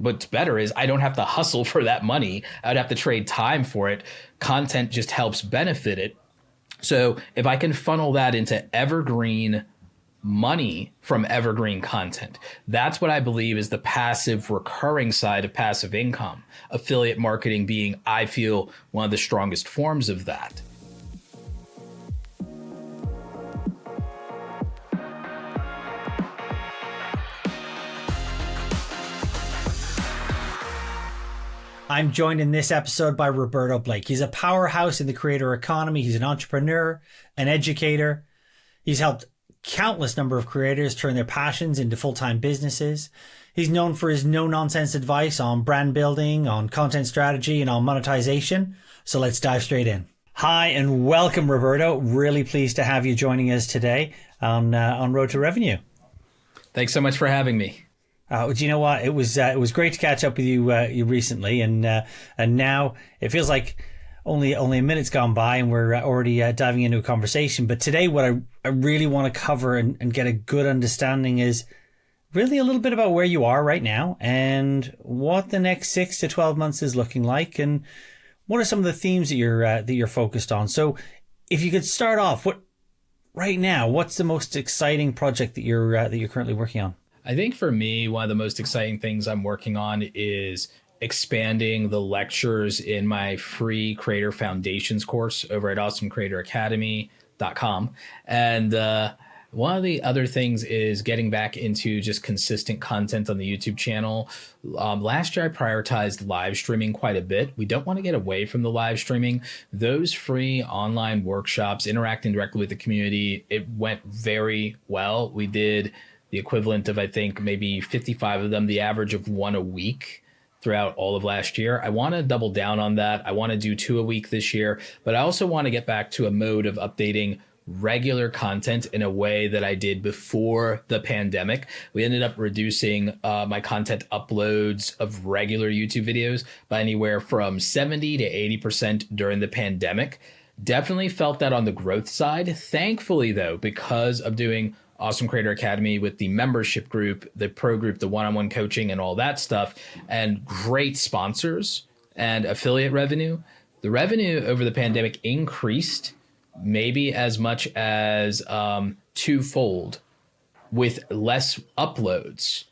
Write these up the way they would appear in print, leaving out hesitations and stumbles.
what's better is I don't have to hustle for that money. I'd have to trade time for it. Content just helps benefit it. So if I can funnel that into evergreen money from evergreen content, that's what I believe is the passive recurring side of passive income. Affiliate marketing being, I feel, one of the strongest forms of that. I'm joined in this episode by Roberto Blake. He's a powerhouse in the creator economy. He's an entrepreneur, an educator. He's helped countless number of creators turn their passions into full-time businesses. He's known for his no-nonsense advice on brand building, on content strategy, and on monetization. So let's dive straight in. Hi and welcome, Roberto. Really pleased to have you joining us today on Road to Revenue. Thanks so much for having me. Do you know what? It was great to catch up with you recently, and now it feels like only a minute's gone by, and we're already diving into a conversation. But today, what I really want to cover and get a good understanding is really a little bit about where you are right now and what the next 6 to 12 months is looking like, and what are some of the themes that you're focused on. So, if you could start off, what's the most exciting project that you're currently working on? I think for me, one of the most exciting things I'm working on is expanding the lectures in my free Creator Foundations course over at awesomecreatoracademy.com. And one of the other things is getting back into just consistent content on the YouTube channel. Last year, I prioritized live streaming quite a bit. We don't want to get away from the live streaming. Those free online workshops, interacting directly with the community, it went very well. We did the equivalent of, I think, maybe 55 of them, the average of one a week throughout all of last year. I want to double down on that. I want to do 2 a week this year, but I also want to get back to a mode of updating regular content in a way that I did before the pandemic. We ended up reducing my content uploads of regular YouTube videos by anywhere from 70 to 80% during the pandemic. Definitely felt that on the growth side. Thankfully, though, because of doing Awesome Creator Academy with the membership group, the pro group, the one-on-one coaching and all that stuff, and great sponsors and affiliate revenue. The revenue over the pandemic increased maybe as much as twofold with less uploads.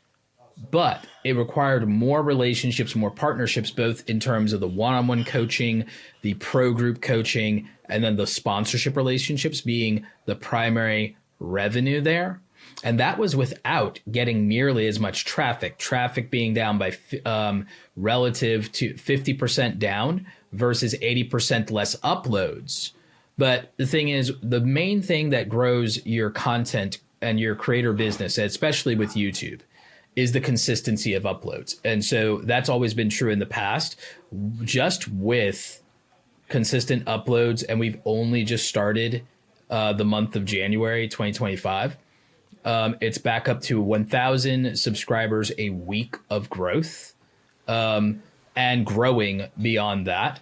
But it required more relationships, more partnerships, both in terms of the one-on-one coaching, the pro group coaching, and then the sponsorship relationships being the primary revenue there. And that was without getting nearly as much traffic being down by relative to 50% down versus 80% less uploads. But the thing is, the main thing that grows your content and your creator business, especially with YouTube, is the consistency of uploads. And so that's always been true in the past, just with consistent uploads. And we've only just started the month of January 2025. It's back up to 1,000 subscribers a week of growth, and growing beyond that.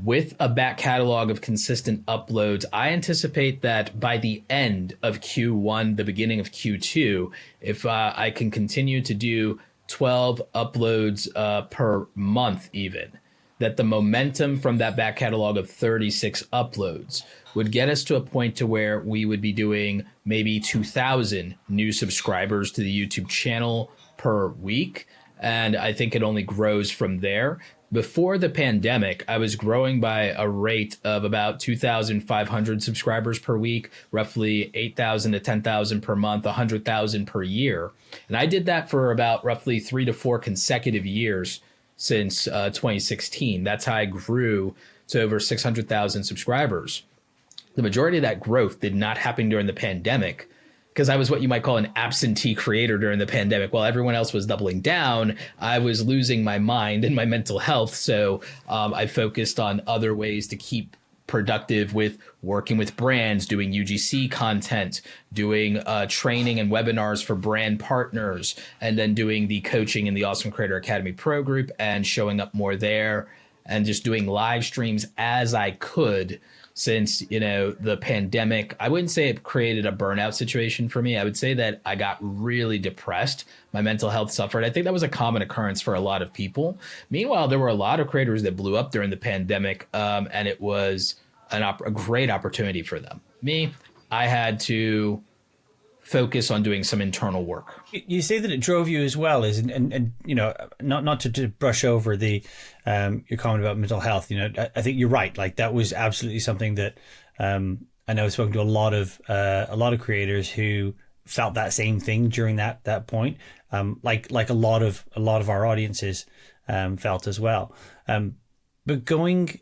With a back catalog of consistent uploads, I anticipate that by the end of Q1, the beginning of Q2, if I can continue to do 12 uploads per month even, that the momentum from that back catalog of 36 uploads would get us to a point to where we would be doing maybe 2,000 new subscribers to the YouTube channel per week. And I think it only grows from there. Before the pandemic, I was growing by a rate of about 2,500 subscribers per week, roughly 8,000 to 10,000 per month, 100,000 per year. And I did that for about roughly 3 to 4 consecutive years since 2016. That's how I grew to over 600,000 subscribers. The majority of that growth did not happen during the pandemic, because I was what you might call an absentee creator during the pandemic. While everyone else was doubling down, I was losing my mind and my mental health. So I focused on other ways to keep productive with working with brands, doing UGC content, doing training and webinars for brand partners, and then doing the coaching in the Awesome Creator Academy Pro Group and showing up more there. and just doing live streams as I could, since, you know, the pandemic. I wouldn't say it created a burnout situation for me. I would say that I got really depressed. My mental health suffered. I think that was a common occurrence for a lot of people. Meanwhile, there were a lot of creators that blew up during the pandemic, and it was a great opportunity for them. Me, I had to focus on doing some internal work. You say that it drove you as well, and you know, not to brush over the your comment about mental health. You know, I think you're right. Like, that was absolutely something that I know I've spoken to a lot of creators who felt that same thing during that point. Like a lot of our audiences felt as well. But going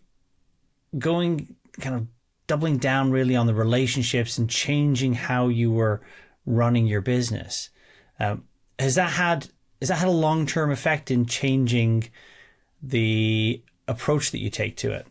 kind of doubling down really on the relationships and changing how you were running your business. Has that had a long-term effect in changing the approach that you take to it?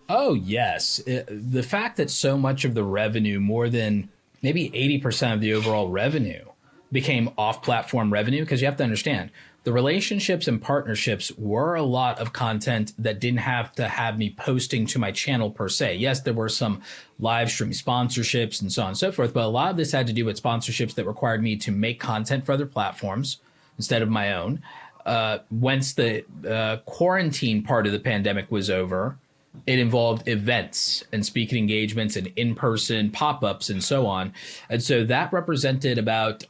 Oh, yes. The fact that so much of the revenue, more than maybe 80% of the overall revenue, became off-platform revenue, because you have to understand, the relationships and partnerships were a lot of content that didn't have to have me posting to my channel per se. Yes, there were some live stream sponsorships and so on and so forth, but a lot of this had to do with sponsorships that required me to make content for other platforms instead of my own. Once the quarantine part of the pandemic was over, it involved events and speaking engagements and in-person pop-ups and so on. And so that represented about,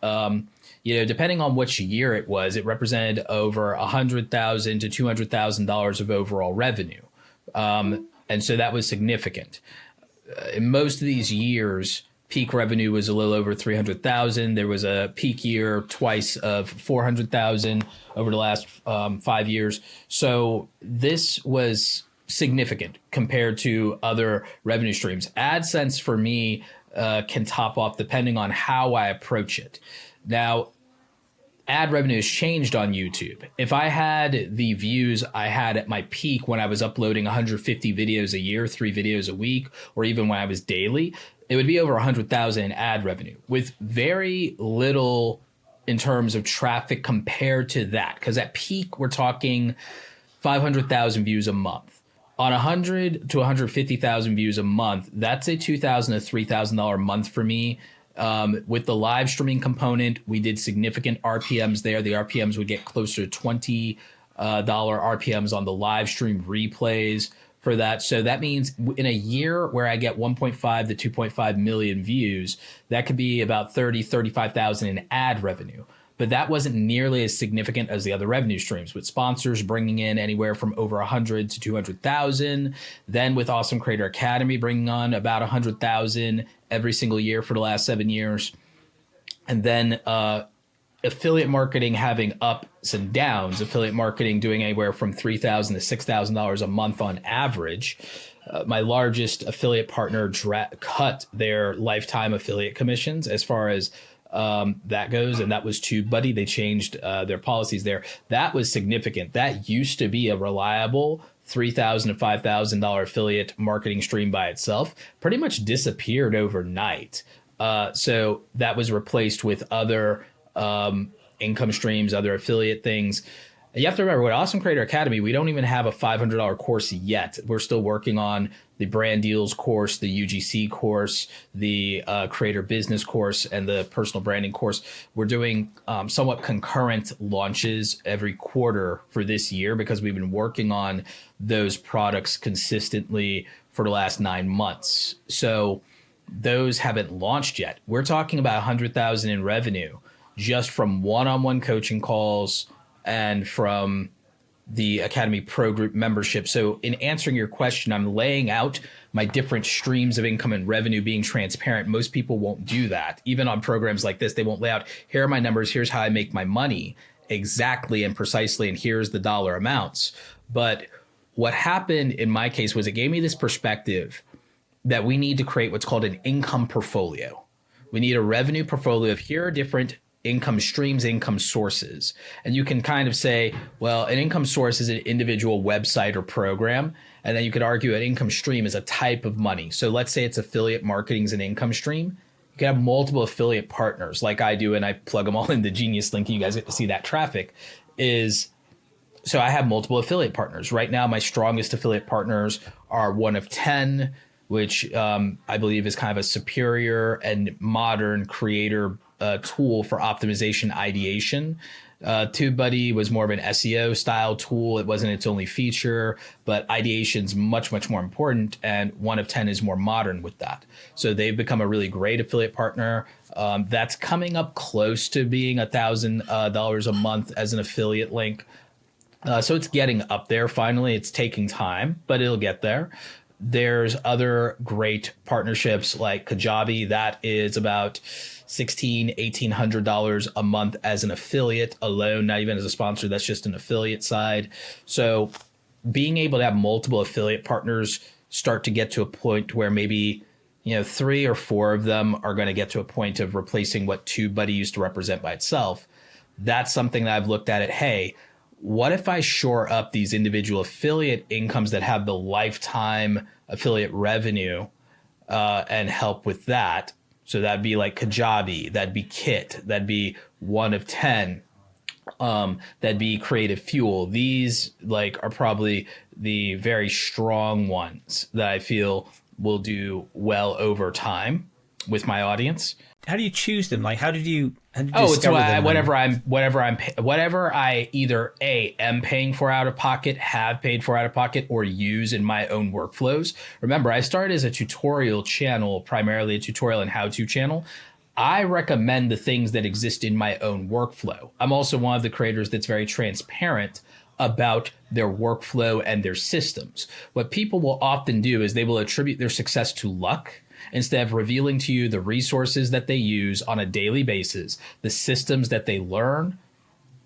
depending on which year it was, it represented over $100,000 to $200,000 of overall revenue. And so that was significant. In most of these years, peak revenue was a little over 300,000. There was a peak year twice of 400,000 over the last 5 years. So this was significant compared to other revenue streams. AdSense for me can top off depending on how I approach it. Now, ad revenue has changed on YouTube. If I had the views I had at my peak when I was uploading 150 videos a year, 3 videos a week, or even when I was daily, it would be over 100,000 in ad revenue with very little in terms of traffic compared to that. Because at peak, we're talking 500,000 views a month. On 100 to 150,000 views a month, that's a $2,000 to $3,000 month for me. With the live streaming component, we did significant RPMs there. The RPMs would get closer to $20 RPMs on the live stream replays for that. So that means in a year where I get 1.5 to 2.5 million views, that could be about 35,000 in ad revenue. But that wasn't nearly as significant as the other revenue streams, with sponsors bringing in anywhere from over 100 to 200,000. Then with Awesome Creator Academy bringing on about 100,000 every single year for the last 7 years. And then affiliate marketing having ups and downs, affiliate marketing doing anywhere from $3,000 to $6,000 a month on average. My largest affiliate partner cut their lifetime affiliate commissions as far as that goes, and that was TubeBuddy. They changed their policies there. That was significant. That used to be a reliable $3,000 to $5,000 affiliate marketing stream by itself. Pretty much disappeared overnight. So that was replaced with other income streams, other affiliate things. You have to remember, with Awesome Creator Academy, we don't even have a $500 course yet. We're still working on the brand deals course, the UGC course, the creator business course, and the personal branding course. We're doing somewhat concurrent launches every quarter for this year because we've been working on those products consistently for the last 9 months. So those haven't launched yet. We're talking about 100,000 in revenue just from one-on-one coaching calls and from the Academy Pro Group membership. So in answering your question, I'm laying out my different streams of income and revenue, being transparent. Most people won't do that. Even on programs like this, they won't lay out, here are my numbers, here's how I make my money exactly and precisely, and here's the dollar amounts. But what happened in my case was it gave me this perspective that we need to create what's called an income portfolio. We need a revenue portfolio of, here are different income streams, income sources. And you can kind of say, well, an income source is an individual website or program. And then you could argue an income stream is a type of money. So let's say it's affiliate marketing is an income stream. You can have multiple affiliate partners like I do, and I plug them all into Geniuslink. You guys get to see that traffic. Is So I have multiple affiliate partners. Right now, my strongest affiliate partners are One of 10, which I believe is kind of a superior and modern creator tool for optimization ideation. TubeBuddy was more of an SEO style tool. It wasn't its only feature, but ideation's much, much more important. And One of 10 is more modern with that. So they've become a really great affiliate partner. That's coming up close to being $1,000 a month as an affiliate link. So it's getting up there finally. It's taking time, but it'll get there. There's other great partnerships like Kajabi. That is about $1,800 a month as an affiliate alone, not even as a sponsor. That's just an affiliate side. So being able to have multiple affiliate partners start to get to a point where maybe 3 or 4 of them are going to get to a point of replacing what TubeBuddy used to represent by itself. That's something that I've looked at it. Hey, what if I shore up these individual affiliate incomes that have the lifetime affiliate revenue and help with that? So that'd be like Kajabi, that'd be Kit, that'd be One of 10, that'd be Creative Fuel. These are probably the very strong ones that I feel will do well over time with my audience. How do you choose them? How did you it's discover them? whatever I either am paying for out of pocket, have paid for out of pocket, or use in my own workflows. Remember, I started as a tutorial channel, primarily a tutorial and how-to channel. I recommend the things that exist in my own workflow. I'm also one of the creators that's very transparent about their workflow and their systems. What people will often do is they will attribute their success to luck, instead of revealing to you the resources that they use on a daily basis, the systems that they learn,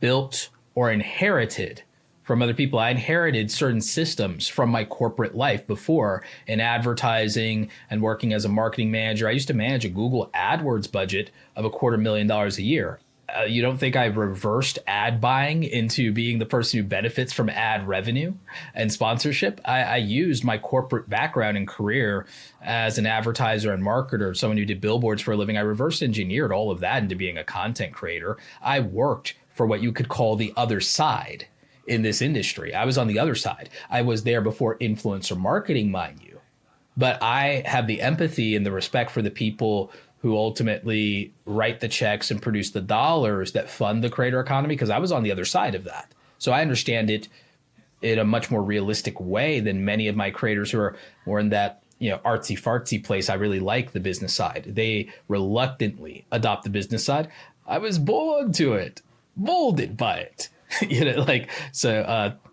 built, or inherited from other people. I inherited certain systems from my corporate life before in advertising and working as a marketing manager. I used to manage a Google AdWords budget of $250,000 a year. You don't think I've reversed ad buying into being the person who benefits from ad revenue and sponsorship? I used my corporate background and career as an advertiser and marketer, someone who did billboards for a living. I reverse engineered all of that into being a content creator. I worked for what you could call the other side in this industry. I was on the other side. I was there before influencer marketing, mind you. But I have the empathy and the respect for the people who ultimately write the checks and produce the dollars that fund the creator economy, because I was on the other side of that. So I understand it in a much more realistic way than many of my creators who are more in that artsy fartsy place. I really like the business side. They reluctantly adopt the business side. I was born to it, molded by it.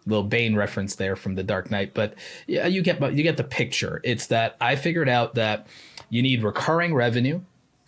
Little Bane reference there from The Dark Knight. But yeah, you get the picture. It's that I figured out that you need recurring revenue.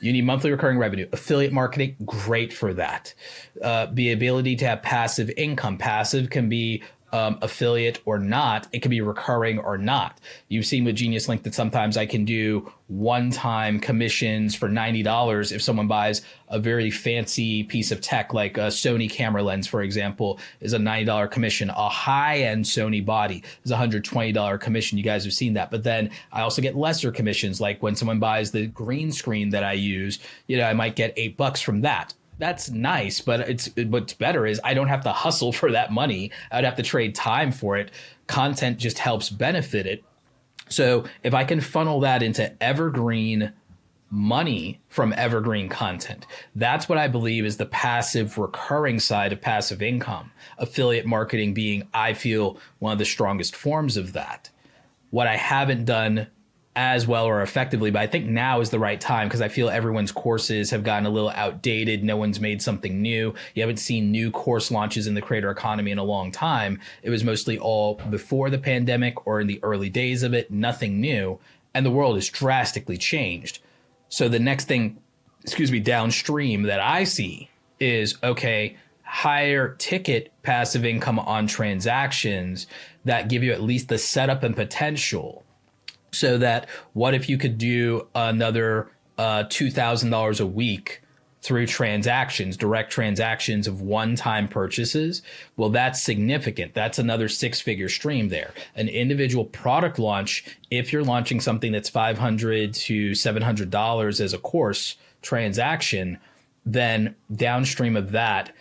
You need monthly recurring revenue. Affiliate marketing, great for that. The ability to have passive income. Passive can be affiliate or not. It can be recurring or not. You've seen with Geniuslink that sometimes I can do one-time commissions for $90 if someone buys a very fancy piece of tech, like a Sony camera lens, for example, is a $90 commission. A high-end Sony body is a $120 commission. You guys have seen that. But then I also get lesser commissions, like when someone buys the green screen that I use, I might get $8 from that. That's nice, but what's better is I don't have to hustle for that money. I'd have to trade time for it. Content just helps benefit it. So if I can funnel that into evergreen money from evergreen content, that's what I believe is the passive recurring side of passive income. Affiliate marketing being, I feel, one of the strongest forms of that. What I haven't done as well or effectively, but I think now is the right time, because I feel everyone's courses have gotten a little outdated. No one's made something new. You haven't seen new course launches in the creator economy in a long time. It was mostly all before the pandemic or in the early days of it, nothing new. And the world has drastically changed. So the next thing, downstream that I see is, okay, higher ticket passive income on transactions that give you at least the setup and potential. So that what if you could do another $2,000 a week through transactions, direct transactions of one-time purchases? Well, that's significant. That's another 6-figure stream there. An individual product launch, if you're launching something that's $500 to $700 as a course transaction, then downstream of that,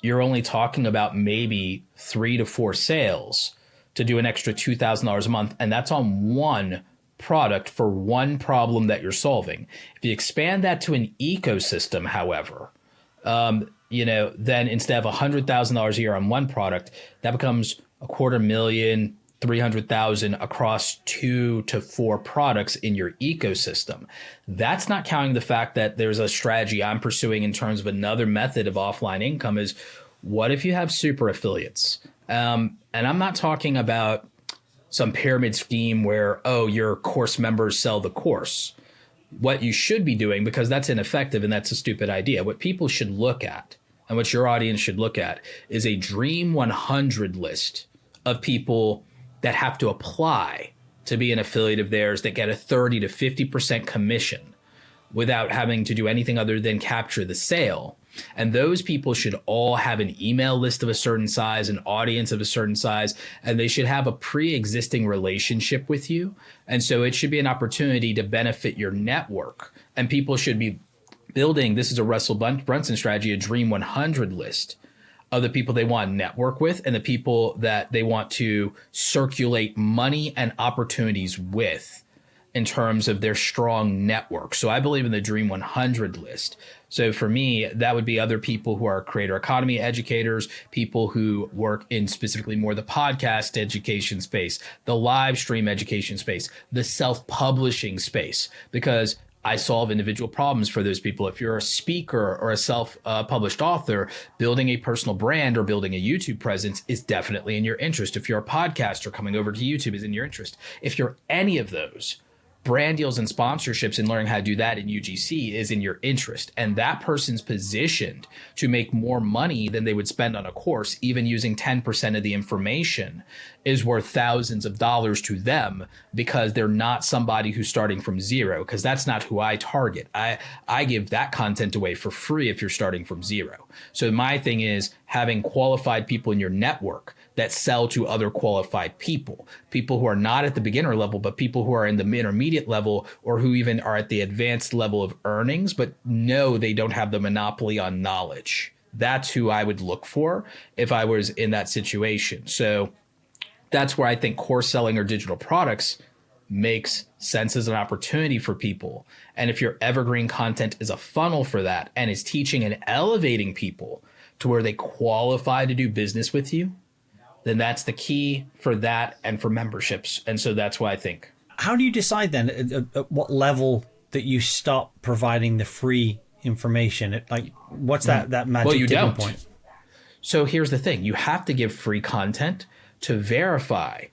you're only talking about maybe 3 to 4 sales to do an extra $2,000 a month. And that's on one product for one problem that you're solving. If you expand that to an ecosystem, however, then instead of $100,000 a year on one product, that becomes $250,000, 300,000 across 2 to 4 products in your ecosystem. That's not counting the fact that there's a strategy I'm pursuing in terms of another method of offline income is what if you have super affiliates? And I'm not talking about some pyramid scheme where, your course members sell the course. What you should be doing, because that's ineffective and that's a stupid idea, what people should look at and what your audience should look at is a Dream 100 list of people that have to apply to be an affiliate of theirs that get a 30 to 50% commission without having to do anything other than capture the sale. And those people should all have an email list of a certain size, an audience of a certain size, and they should have a pre-existing relationship with you. And so it should be an opportunity to benefit your network. And people should be building, this is a Russell Brunson strategy, a Dream 100 list of the people they want to network with and the people that they want to circulate money and opportunities with in terms of their strong network. So I believe in the Dream 100 list. So for me, that would be other people who are creator economy educators, people who work in specifically more the podcast education space, the live stream education space, the self-publishing space, because I solve individual problems for those people. If you're a speaker or a self-published author, building a personal brand or building a YouTube presence is definitely in your interest. If you're a podcaster, coming over to YouTube is in your interest. If you're any of those, brand deals and sponsorships and learning how to do that in UGC is in your interest. And that person's positioned to make more money than they would spend on a course, even using 10% of the information is worth thousands of dollars to them because they're not somebody who's starting from zero, because that's not who I target. I give that content away for free if you're starting from zero. So my thing is having qualified people in your network that sell to other qualified people who are not at the beginner level, but people who are in the intermediate level or who even are at the advanced level of earnings, but no, they don't have the monopoly on knowledge. That's who I would look for if I was in that situation. So that's where I think course selling or digital products makes sense as an opportunity for people. And if your evergreen content is a funnel for that and is teaching and elevating people to where they qualify to do business with you, then that's the key for that and for memberships. And so that's why I think. How do you decide then at what level that you stop providing the free information? Like, what's that magic tipping point? So here's the thing. You have to give free content to verify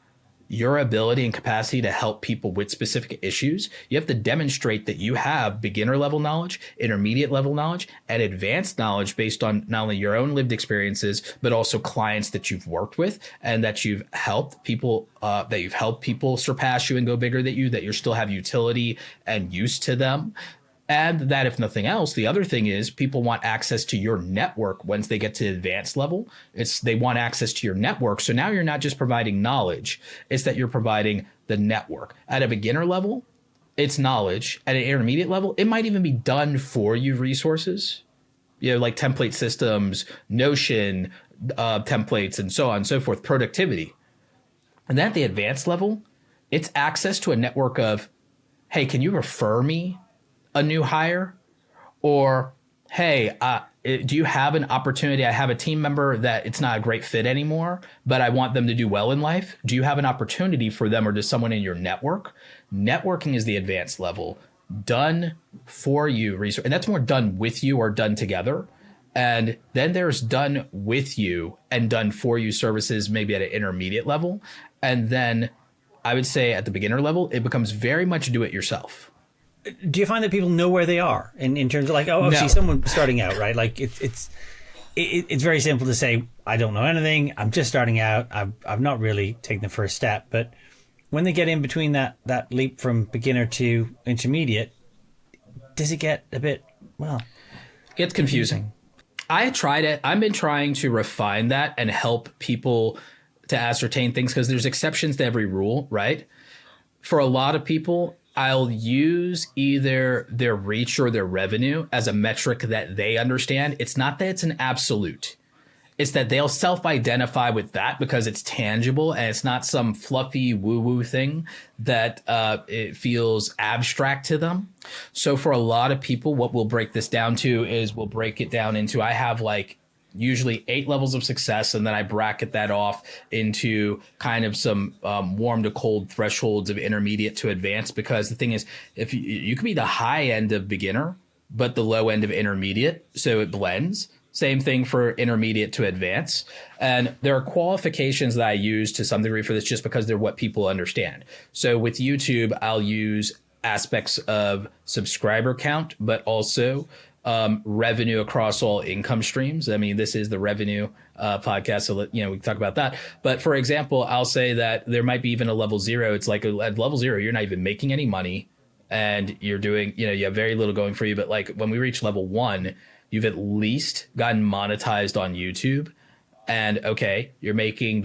your ability and capacity to help people with specific issues. You have to demonstrate that you have beginner level knowledge, intermediate level knowledge, and advanced knowledge based on not only your own lived experiences, but also clients that you've worked with and that you've helped people, surpass you and go bigger than you, that you still have utility and use to them. And that, if nothing else, the other thing is people want access to your network once they get to the advanced level. They want access to your network. So now you're not just providing knowledge, it's that you're providing the network. At a beginner level, it's knowledge. At an intermediate level, it might even be done for you resources, like template systems, Notion, templates, and so on and so forth, productivity. And then at the advanced level, it's access to a network of, hey, can you refer me a new hire? Or, hey, do you have an opportunity? I have a team member that it's not a great fit anymore, but I want them to do well in life. Do you have an opportunity for them or to someone in your network? Networking is the advanced level, done for you, and that's more done with you or done together. And then there's done with you and done for you services, maybe at an intermediate level. And then I would say at the beginner level, it becomes very much do it yourself. Do you find that people know where they are in terms of like, obviously No. someone starting out, right? Like it's very simple to say, I don't know anything. I'm just starting out. I've not really taken the first step. But when they get in between that leap from beginner to intermediate, does it get a bit, it gets confusing. I tried it. I've been trying to refine that and help people to ascertain things because there's exceptions to every rule, right? For a lot of people, I'll use either their reach or their revenue as a metric that they understand. It's not that it's an absolute. It's that they'll self-identify with that because it's tangible and it's not some fluffy woo-woo thing that it feels abstract to them. So for a lot of people, what we'll break this down to is we'll break it down into, I have like usually 8 levels of success, and then I bracket that off into kind of some warm to cold thresholds of intermediate to advanced. Because the thing is, if you could be the high end of beginner, but the low end of intermediate, so it blends. Same thing for intermediate to advanced. And there are qualifications that I use to some degree for this just because they're what people understand. So with YouTube, I'll use aspects of subscriber count, but also revenue across all income streams. I mean, this is the revenue podcast, so we can talk about that. But for example, I'll say that there might be even a level 0. It's like at level 0, you're not even making any money, and you're doing, you have very little going for you. But like when we reach level 1, you've at least gotten monetized on YouTube. And okay, you're definitely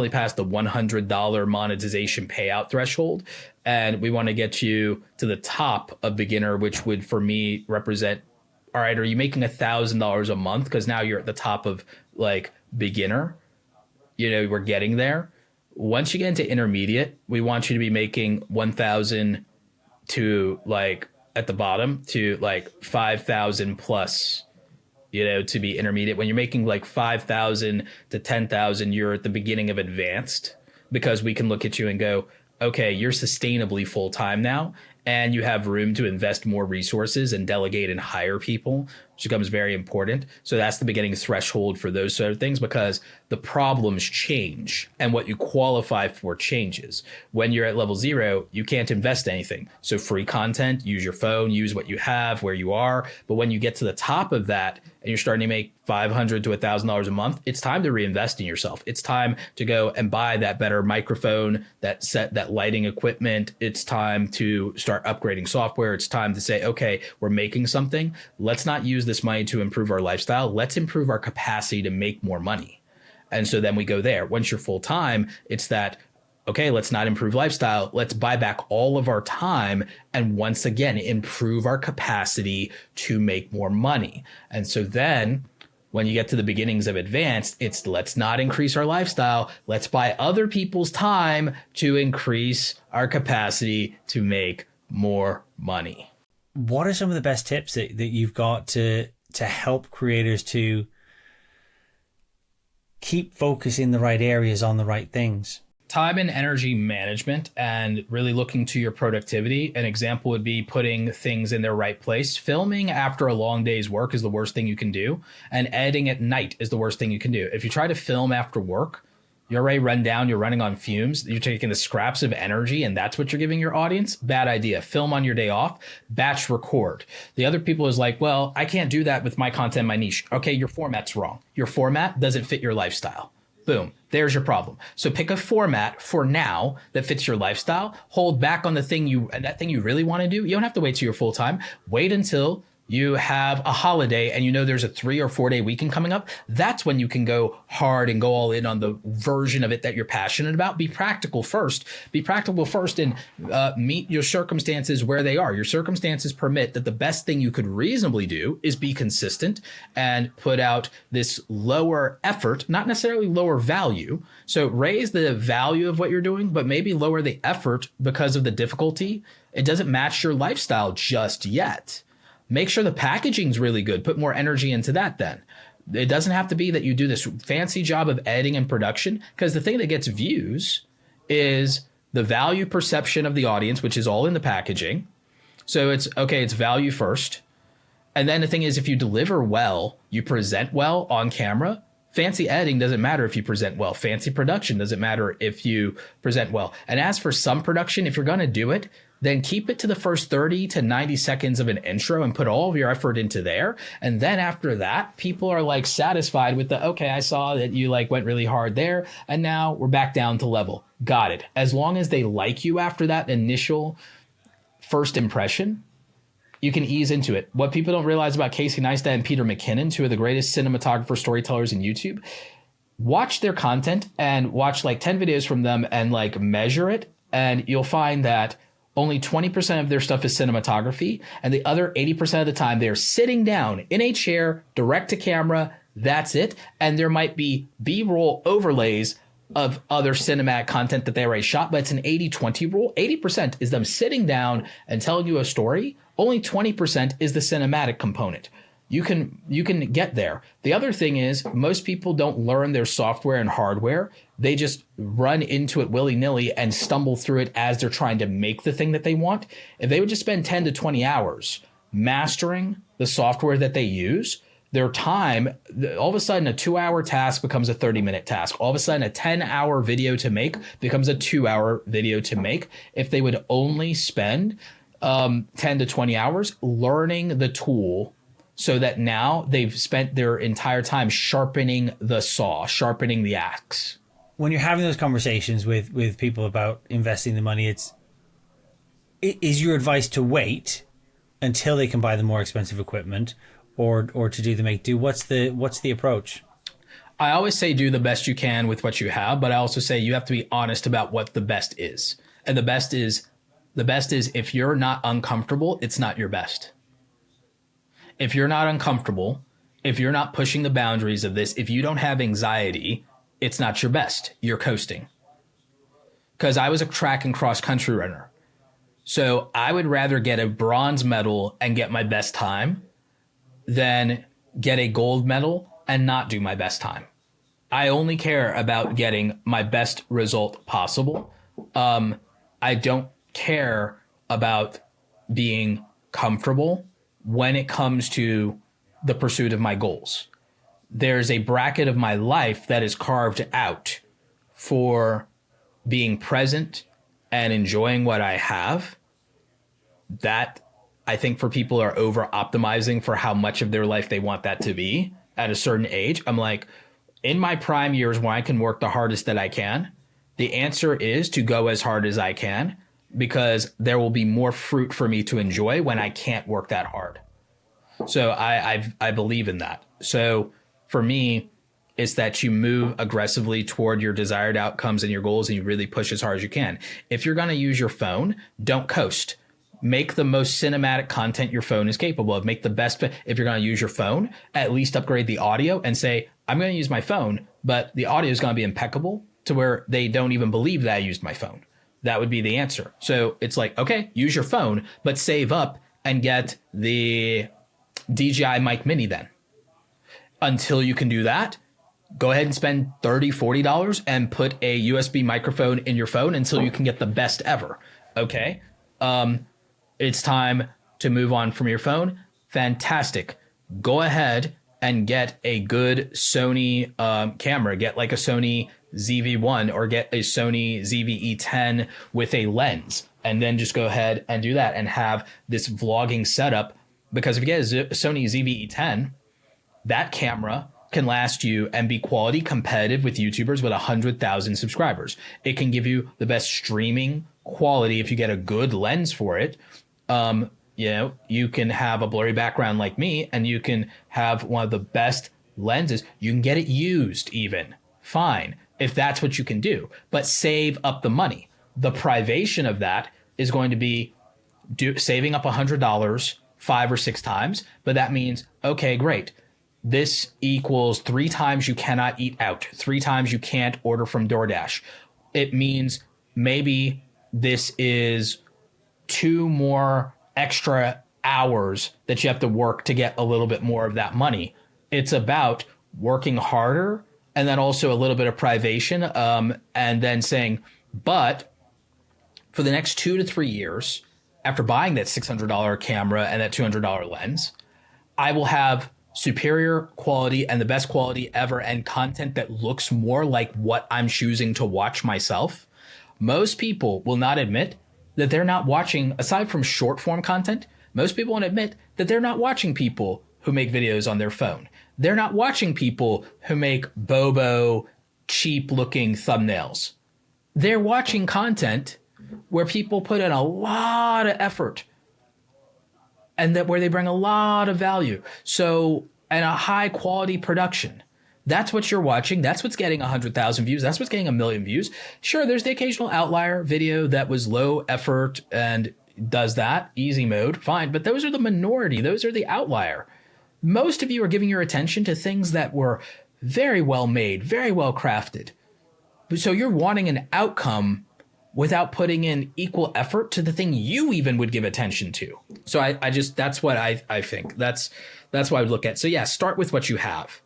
past the $100 monetization payout threshold. And we want to get you to the top of beginner, which would for me represent, all right, are you making $1,000 a month? Because now you're at the top of like beginner, we're getting there. Once you get into intermediate, we want you to be making 1,000 to like at the bottom to like 5,000 plus, to be intermediate. When you're making like 5,000 to 10,000, you're at the beginning of advanced, because we can look at you and go, okay, you're sustainably full time now, and you have room to invest more resources and delegate and hire people, which becomes very important. So that's the beginning threshold for those sort of things, because the problems change and what you qualify for changes. When you're at level 0, you can't invest anything. So free content, use your phone, use what you have where you are. But when you get to the top of that and you're starting to make $500 to $1,000 a month, it's time to reinvest in yourself. It's time to go and buy that better microphone, that lighting equipment. It's time to start upgrading software. It's time to say, okay, we're making something. Let's not use this money to improve our lifestyle. Let's improve our capacity to make more money. And so then we go there. Once you're full time, it's that, okay, let's not improve lifestyle. Let's buy back all of our time and once again, improve our capacity to make more money. And so then when you get to the beginnings of advanced, it's let's not increase our lifestyle. Let's buy other people's time to increase our capacity to make more money. What are some of the best tips that you've got to help creators to keep focusing the right areas on the right things? Time and energy management, and really looking to your productivity. An example would be putting things in their right place. Filming after a long day's work is the worst thing you can do, and editing at night is the worst thing you can do. If you try to film after work, you're already run down, you're running on fumes, you're taking the scraps of energy, and that's what you're giving your audience. Bad idea. Film on your day off, batch record. The other people is like, well, I can't do that with my content, my niche. Okay, your format's wrong. Your format doesn't fit your lifestyle. Boom, there's your problem. So pick a format for now that fits your lifestyle. Hold back on that thing you really want to do. You don't have to wait till you're full time. Wait until you have a holiday and there's a 3 or 4 day weekend coming up. That's when you can go hard and go all in on the version of it that you're passionate about. Be practical first. And meet your circumstances where they are. Your circumstances permit that the best thing you could reasonably do is be consistent and put out this lower effort, not necessarily lower value. So raise the value of what you're doing, but maybe lower the effort because of the difficulty. It doesn't match your lifestyle just yet. Make sure the packaging's really good. Put more energy into that then. It doesn't have to be that you do this fancy job of editing and production, because the thing that gets views is the value perception of the audience, which is all in the packaging. So it's value first. And then the thing is, if you deliver well, you present well on camera, fancy editing doesn't matter if you present well. Fancy production doesn't matter if you present well. And as for some production, if you're going to do it, then keep it to the first 30 to 90 seconds of an intro and put all of your effort into there. And then after that, people are like satisfied with okay, I saw that you like went really hard there. And now we're back down to level. Got it. As long as they like you after that initial first impression, you can ease into it. What people don't realize about Casey Neistat and Peter McKinnon, 2 of the greatest cinematographer storytellers in YouTube, watch their content and watch like 10 videos from them and like measure it. And you'll find that only 20% of their stuff is cinematography, and the other 80% of the time they're sitting down in a chair, direct to camera, That's it. And there might be B-roll overlays of other cinematic content that they already shot, but it's an 80-20 rule. 80% is them sitting down and telling you a story. Only 20% is the cinematic component. You can get there. The other thing is most people don't learn their software and hardware. They just run into it willy-nilly and stumble through it as they're trying to make the thing that they want. If they would just spend 10 to 20 hours mastering the software that they use, their time, all of a sudden a 2-hour task becomes a 30-minute task. All of a sudden a 10-hour video to make becomes a 2-hour video to make. If they would only spend 10 to 20 hours learning the tool, so that now they've spent their entire time sharpening the saw, sharpening the axe. When you're having those conversations with people about investing the money, is your advice to wait until they can buy the more expensive equipment, or to do the make do? What's the approach? I always say do the best you can with what you have, but I also say you have to be honest about what the best is. And the best is if you're not uncomfortable, it's not your best. If you're not uncomfortable, if you're not pushing the boundaries of this, if you don't have anxiety, it's not your best. You're coasting. Because I was a track and cross country runner. So I would rather get a bronze medal and get my best time than get a gold medal and not do my best time. I only care about getting my best result possible. I don't care about being comfortable when it comes to the pursuit of my goals. There's a bracket of my life that is carved out for being present and enjoying what I have. That, I think, for people are over optimizing for how much of their life they want that to be at a certain age. I'm like, in my prime years when I can work the hardest that I can, the answer is to go as hard as I can, because there will be more fruit for me to enjoy when I can't work that hard. So I believe in that. So for me, it's that you move aggressively toward your desired outcomes and your goals, and you really push as hard as you can. If you're going to use your phone, don't coast. Make the most cinematic content your phone is capable of. Make the best. If you're going to use your phone, at least upgrade the audio and say, I'm going to use my phone, but the audio is going to be impeccable to where they don't even believe that I used my phone. That would be the answer. So it's like, okay, use your phone, but save up and get the DJI Mic Mini then. Until you can do that, go ahead and spend $30, $40 and put a USB microphone in your phone until you can get the best ever. Okay? It's time to move on from your phone. Fantastic. Go ahead and get a good Sony camera. Get like a Sony ZV-1 or get a Sony ZV-E10 with a lens. And then just go ahead and do that and have this vlogging setup. Because if you get a Sony ZV-E10, that camera can last you and be quality competitive with YouTubers with 100,000 subscribers. It can give you the best streaming quality if you get a good lens for it. You can have a blurry background like me, and you can have one of the best lenses. You can get it used even. Fine, if that's what you can do. But save up the money. The privation of that is going to be saving up $100 5 or 6 times. But that means, okay, great. This equals 3 times you cannot eat out, 3 times you can't order from DoorDash. It means maybe this is 2 more extra hours that you have to work to get a little bit more of that money. It's about working harder and then also a little bit of privation, and then saying, but for the next 2 to 3 years, after buying that $600 camera and that $200 lens, I will have superior quality and the best quality ever and content that looks more like what I'm choosing to watch myself. Most people will not admit that they're not watching, aside from short form content, most people won't admit that they're not watching people who make videos on their phone. They're not watching people who make bobo, cheap looking thumbnails. They're watching content where people put in a lot of effort and that where they bring a lot of value. So, and a high quality production. That's what you're watching. That's what's getting 100,000 views. That's what's getting 1 million views. Sure, there's the occasional outlier video that was low effort and does that, easy mode, fine. But those are the minority. Those are the outlier. most of you are giving your attention to things that were very well made, very well crafted. So you're wanting an outcome without putting in equal effort to the thing you even would give attention to. So I just, that's what I think. That's what I would look at. So yeah, start with what you have.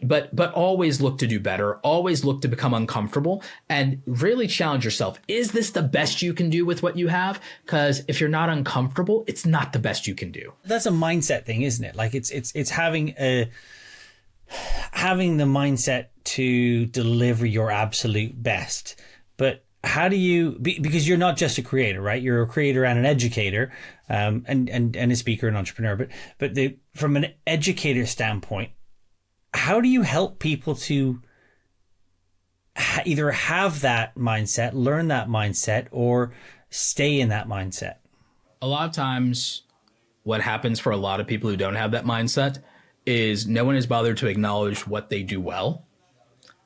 But always look to do better. Always look to become uncomfortable and really challenge yourself. Is this the best you can do with what you have? Because if you're not uncomfortable, it's not the best you can do. That's a mindset thing, isn't it? Like it's having the mindset to deliver your absolute best. But how do you, because you're not just a creator, right? You're a creator and an educator, and a speaker and entrepreneur. But from an educator standpoint, how do you help people to either have that mindset, learn that mindset, or stay in that mindset? A lot of times what happens for a lot of people who don't have that mindset is no one has bothered to acknowledge what they do well,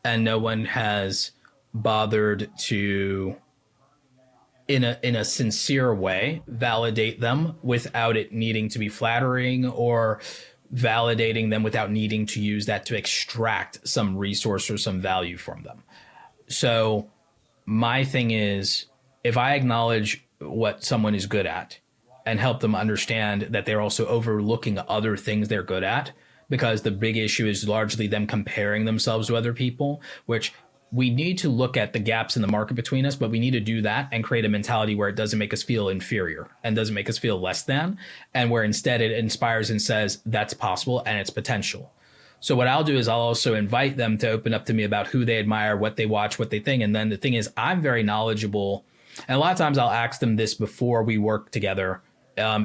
and no one has bothered to, in a sincere way, validate them without it needing to be flattering, or validating them without needing to use that to extract some resource or some value from them. So my thing is, if I acknowledge what someone is good at and help them understand that they're also overlooking other things they're good at, because the big issue is largely them comparing themselves to other people, which we need to look at the gaps in the market between us, but we need to do that and create a mentality where it doesn't make us feel inferior and doesn't make us feel less than, and where instead it inspires and says that's possible and it's potential. So what I'll do is I'll also invite them to open up to me about who they admire, what they watch, what they think. And then the thing is, I'm very knowledgeable. And a lot of times I'll ask them this before we work together.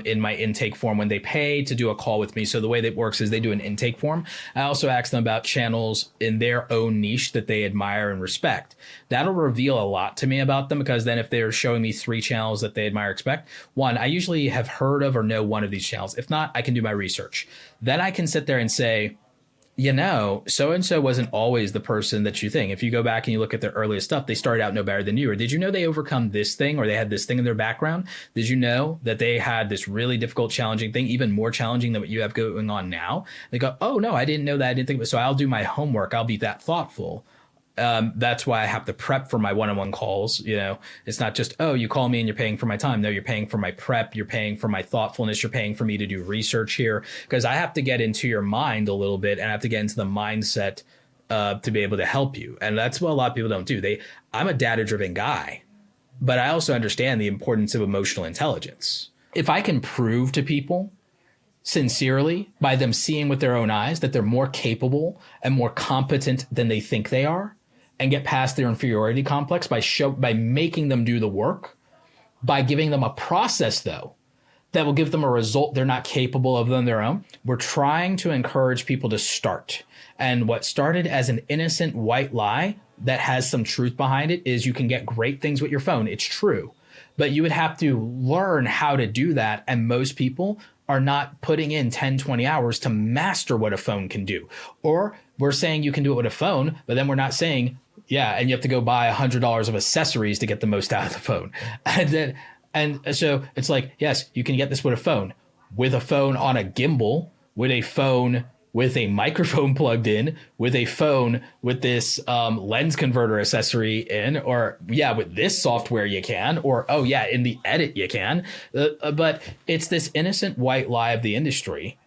In my intake form when they pay to do a call with me. So the way that works is they do an intake form. I also ask them about channels in their own niche that they admire and respect. That'll reveal a lot to me about them, because then if they're showing me 3 channels that they admire, expect, one, I usually have heard of or know one of these channels. If not, I can do my research. Then I can sit there and say, you know, so-and-so wasn't always the person that you think. If you go back and you look at their earliest stuff, they started out no better than you. Or did you know they overcome this thing, or they had this thing in their background? Did you know that they had this really difficult, challenging thing, even more challenging than what you have going on now? They go, oh, no, I didn't know that. I didn't think of it. So I'll do my homework. I'll be that thoughtful. That's why I have to prep for my one-on-one calls. You know, it's not just, oh, you call me and you're paying for my time. No, you're paying for my prep. You're paying for my thoughtfulness. You're paying for me to do research here, because I have to get into your mind a little bit, and I have to get into the mindset to be able to help you. And that's what a lot of people don't do. I'm a data-driven guy, but I also understand the importance of emotional intelligence. If I can prove to people sincerely by them seeing with their own eyes that they're more capable and more competent than they think they are, and get past their inferiority complex by making them do the work, by giving them a process, though, that will give them a result they're not capable of on their own. We're trying to encourage people to start. And what started as an innocent white lie that has some truth behind it is you can get great things with your phone. It's true. But you would have to learn how to do that. And most people are not putting in 10, 20 hours to master what a phone can do. Or we're saying you can do it with a phone, but then we're not saying, yeah, and you have to go buy $100 of accessories to get the most out of the phone. And so it's like, yes, you can get this with a phone on a gimbal, with a phone with a microphone plugged in, with a phone with this lens converter accessory in, or yeah, with this software you can, or oh yeah, in the edit you can. But it's this innocent white lie of the industry,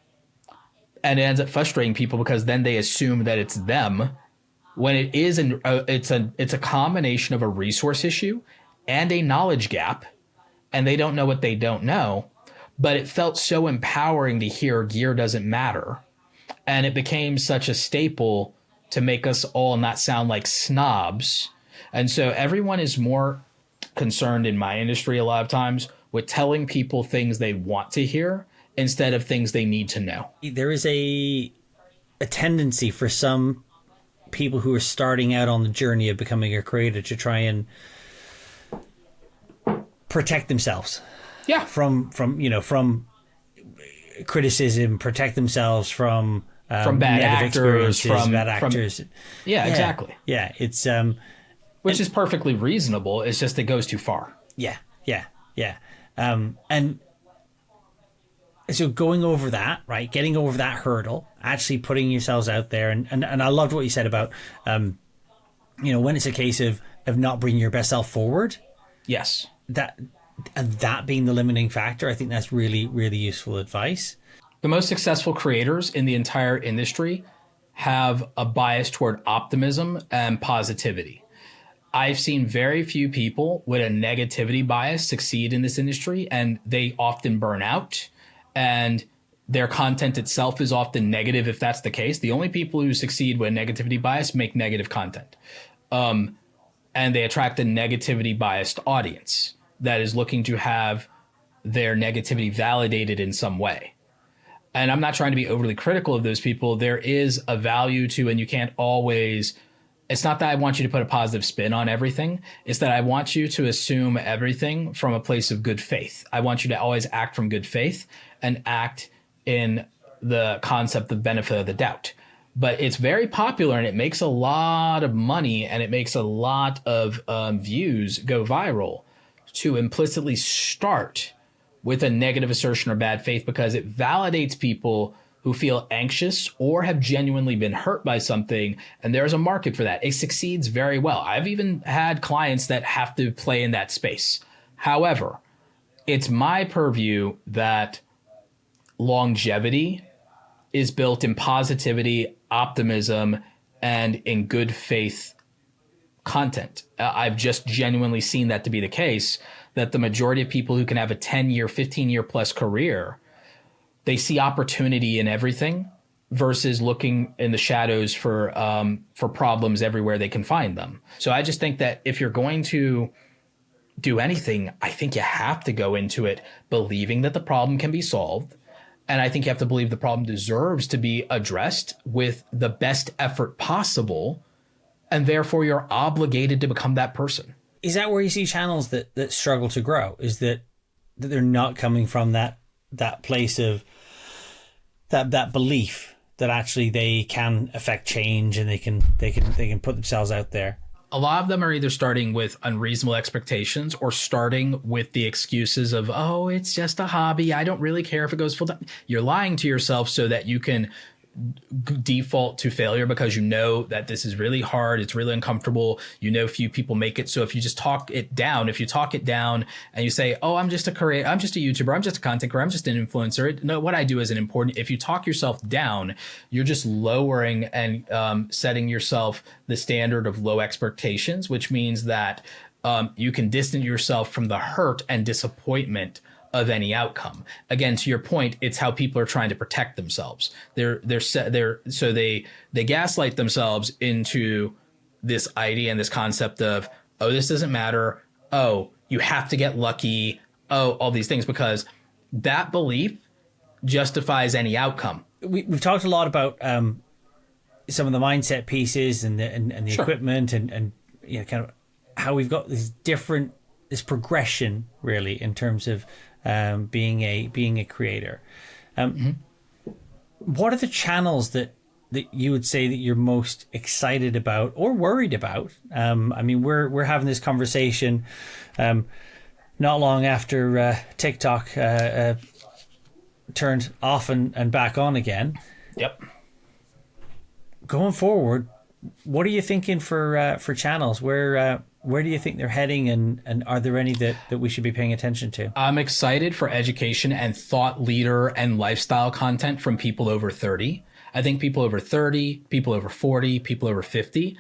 and it ends up frustrating people because then they assume that it's them, when it is it's a combination of a resource issue and a knowledge gap, and they don't know what they don't know. But it felt so empowering to hear gear doesn't matter. And it became such a staple to make us all not sound like snobs. And so everyone is more concerned in my industry a lot of times with telling people things they want to hear instead of things they need to know. There is a tendency for some people who are starting out on the journey of becoming a creator to try and protect themselves. Yeah. From criticism, protect themselves from bad actors, bad actors. Yeah, exactly. Yeah, it's which is perfectly reasonable. It's just it goes too far. Yeah. And so going over that, right, getting over that hurdle, actually putting yourselves out there, and I loved what you said about, when it's a case of not bringing your best self forward, Yes. that being the limiting factor. I think that's really, really useful advice. The most successful creators in the entire industry have a bias toward optimism and positivity. I've seen very few people with a negativity bias succeed in this industry, and they often burn out, and their content itself is often negative if that's the case. The only people who succeed with a negativity bias make negative content. And they attract a negativity biased audience that is looking to have their negativity validated in some way. And I'm not trying to be overly critical of those people. There is a value to, and you can't always, it's not that I want you to put a positive spin on everything. It's that I want you to assume everything from a place of good faith. I want you to always act from good faith and act in the concept of benefit of the doubt. But it's very popular and it makes a lot of money and it makes a lot of views go viral to implicitly start with a negative assertion or bad faith, because it validates people who feel anxious or have genuinely been hurt by something. And there's a market for that. It succeeds very well. I've even had clients that have to play in that space. However, it's my purview that longevity is built in positivity, optimism, and in good faith content. I've just genuinely seen that to be the case, that the majority of people who can have a 10-year, 15-year plus career, they see opportunity in everything versus looking in the shadows for problems everywhere they can find them. So I just think that if you're going to do anything, I think you have to go into it believing that the problem can be solved. And I think you have to believe the problem deserves to be addressed with the best effort possible. And therefore, you're obligated to become that person. Is that where you see channels that struggle to grow? Is that they're not coming from that place of that belief that actually they can affect change and they can put themselves out there? A lot of them are either starting with unreasonable expectations or starting with the excuses of, oh, it's just a hobby. I don't really care if it goes full time. You're lying to yourself so that you can default to failure, because you know that this is really hard. It's really uncomfortable. You know, few people make it. So if you just talk it down and you say, oh, I'm just a creator, I'm just a YouTuber, I'm just a content creator, I'm just an influencer. No, what I do isn't important. If you talk yourself down, you're just lowering and setting yourself the standard of low expectations, which means that you can distance yourself from the hurt and disappointment of any outcome. Again, to your point, it's how people are trying to protect themselves. So they gaslight themselves into this idea and this concept of, oh, this doesn't matter. Oh, you have to get lucky. Oh, all these things, because that belief justifies any outcome. We've talked a lot about some of the mindset pieces and the Sure. equipment and kind of how we've got this progression really in terms of being a creator. What are the channels that you would say that you're most excited about or worried about? I mean, we're having this conversation not long after TikTok turned off and back on again. Yep. Going forward, what are you thinking for channels? Where do you think they're heading, and are there any that we should be paying attention to? I'm excited for education and thought leader and lifestyle content from people over 30. I think people over 30, people over 40, people over 50,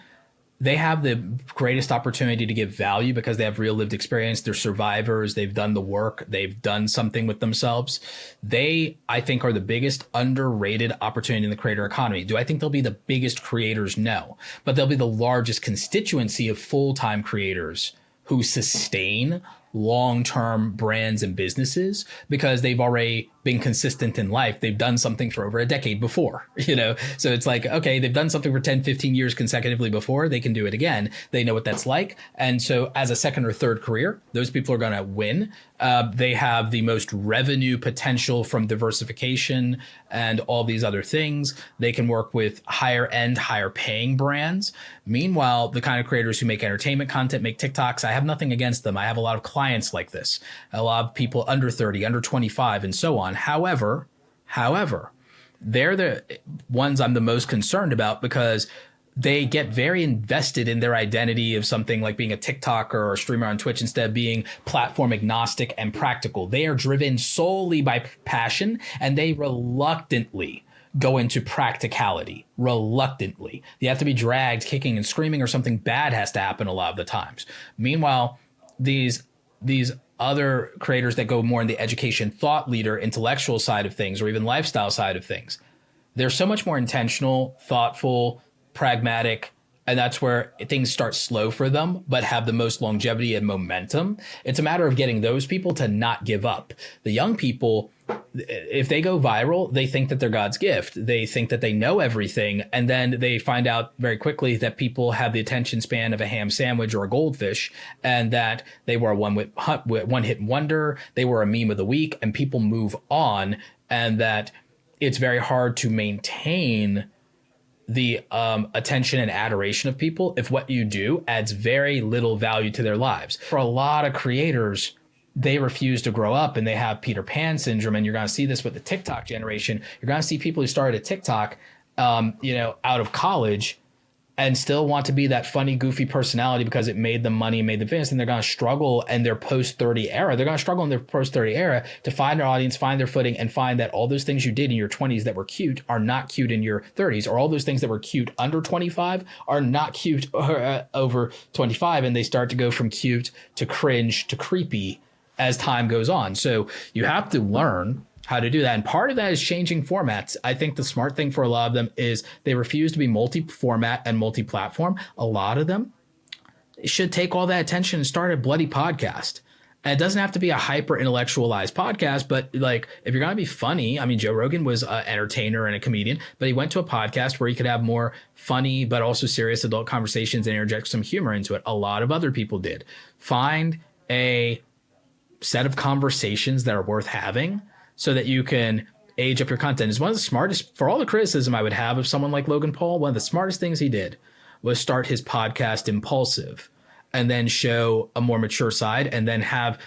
they have the greatest opportunity to give value because they have real lived experience. They're survivors. They've done the work. They've done something with themselves. They, I think, are the biggest underrated opportunity in the creator economy. Do I think they'll be the biggest creators? No, but they'll be the largest constituency of full-time creators who sustain long-term brands and businesses because they've already been consistent in life. They've done something for over a decade before, so it's like, okay, they've done something for 10, 15 years consecutively before. They can do it again. They know what that's like. And so as a second or third career, those people are going to win. They have the most revenue potential from diversification and all these other things. They can work with higher end, higher paying brands. Meanwhile, the kind of creators who make entertainment content, make TikToks, I have nothing against them. I have a lot of clients like this, a lot of people under 30, under 25, and so on. However, they're the ones I'm the most concerned about because they get very invested in their identity of something like being a TikToker or a streamer on Twitch instead of being platform agnostic and practical. They are driven solely by passion, and they reluctantly go into practicality. Reluctantly. They have to be dragged kicking and screaming, or something bad has to happen a lot of the times. Meanwhile, these other creators that go more in the education, thought leader, intellectual side of things, or even lifestyle side of things, they're so much more intentional, thoughtful, pragmatic, and that's where things start slow for them, but have the most longevity and momentum. It's a matter of getting those people to not give up. The young people, if they go viral, they think that they're God's gift. They think that they know everything. And then they find out very quickly that people have the attention span of a ham sandwich or a goldfish, and that they were a one hit wonder. They were a meme of the week, and people move on, and that it's very hard to maintain the attention and adoration of people if what you do adds very little value to their lives. For a lot of creators, they refuse to grow up, and they have Peter Pan syndrome. And you're going to see this with the TikTok generation. You're going to see people who started TikTok, out of college, and still want to be that funny, goofy personality because it made them money and made them famous. And they're going to struggle in their post-30 era. They're going to struggle in their post-30 era to find their audience, find their footing, and find that all those things you did in your 20s that were cute are not cute in your 30s, or all those things that were cute under 25 are not cute over 25. And they start to go from cute to cringe to creepy as time goes on. So you have to learn how to do that. And part of that is changing formats. I think the smart thing for a lot of them is they refuse to be multi-format and multi-platform. A lot of them should take all that attention and start a bloody podcast. And it doesn't have to be a hyper intellectualized podcast, but like, if you're going to be funny, I mean, Joe Rogan was an entertainer and a comedian, but he went to a podcast where he could have more funny, but also serious adult conversations and interject some humor into it. A lot of other people did. Find a set of conversations that are worth having, so that you can age up your content. Is one of the smartest, for all the criticism I would have of someone like Logan Paul, one of the smartest things he did was start his podcast Impulsive, and then show a more mature side, and then have